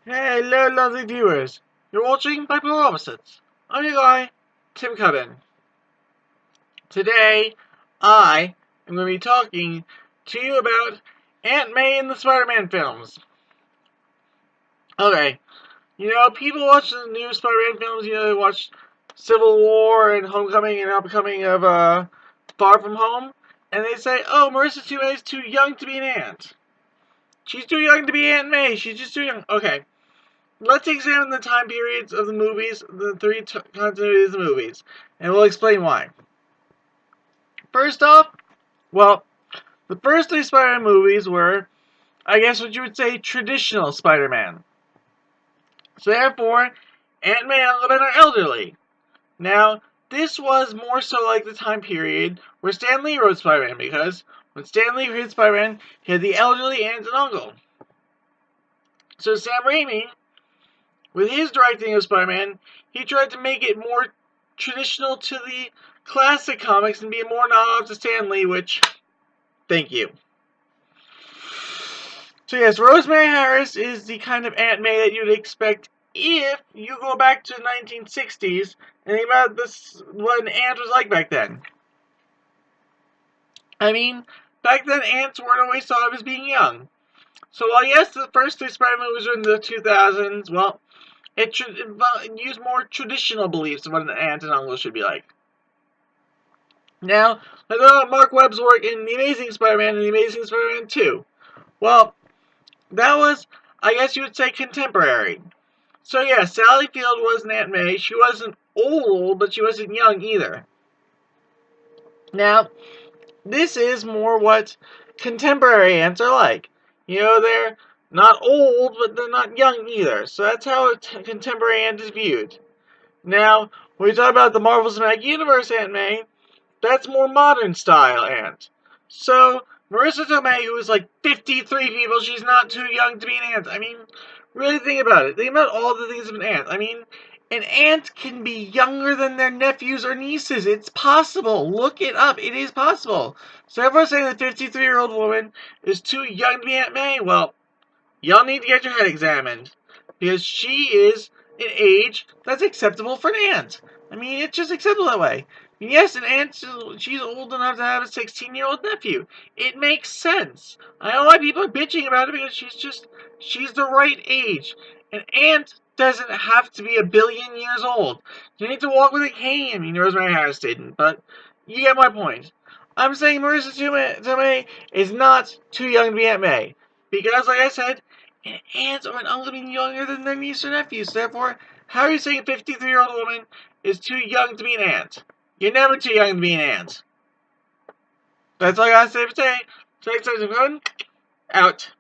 Hello, lovely viewers. You're watching Bipolar Opposites. I'm your guy, Tim Cudden. Today, I am going to be talking to you about Aunt May in the Spider-Man films. Okay, people watch the new Spider-Man films. They watch Civil War and Homecoming and Upcoming of Far From Home, and they say, "Oh, Marissa Tomei is too young to be an aunt. She's too young to be Aunt May. She's just too young." Okay. Let's examine the time periods of the movies, the three continuities of the movies, and we'll explain why. First off, well, the first three Spider-Man movies were, I guess what you would say, traditional Spider-Man. So therefore, Aunt May and Uncle Ben are elderly. Now, this was more so like the time period where Stan Lee wrote Spider-Man, because when Stan Lee wrote Spider-Man, he had the elderly aunt and uncle. So Sam Raimi, with his directing of Spider-Man, he tried to make it more traditional to the classic comics and be more nod to Stan Lee, which, thank you. So yes, Rosemary Harris is the kind of Aunt May that you'd expect if you go back to the 1960s and think about this, what an aunt was like back then. I mean, back then aunts weren't always thought of as being young. So while yes, the first three Spider-Man movies were in the 2000s, well, it should use more traditional beliefs of what an aunt and uncle should be like. Now, let's talk about Mark Webb's work in The Amazing Spider-Man and The Amazing Spider-Man 2. Well, that was, I guess you would say, contemporary. So yeah, Sally Field was an Aunt May. She wasn't old, but she wasn't young either. Now, this is more what contemporary aunts are like. They're not old, but they're not young either. So that's how a contemporary aunt is viewed. Now, when we talk about the Marvel Cinematic Universe Aunt May, that's more modern style aunt. So, Marissa Tomei, who is like 53 people, she's not too young to be an aunt. I mean, really think about it. Think about all the things of an aunt. I mean, an aunt can be younger than their nephews or nieces. It's possible. Look it up. It is possible. So everyone's saying the 53-year-old woman is too young to be Aunt May. Well, y'all need to get your head examined. Because she is an age that's acceptable for an aunt. I mean, it's just acceptable that way. Yes, an aunt, she's old enough to have a 16-year-old nephew. It makes sense. I know why people are bitching about it, because she's the right age. An aunt doesn't have to be a billion years old. You need to walk with a cane. I mean, Rosemary Harris didn't, but you get my point. I'm saying Marissa Tomei is not too young to be Aunt May. Because, like I said, an aunt or an uncle being younger than their niece or nephew. So therefore, how are you saying a 53-year-old woman is too young to be an aunt? You're never too young to be an aunt. That's all I gotta say for today. Take care, everyone. Out.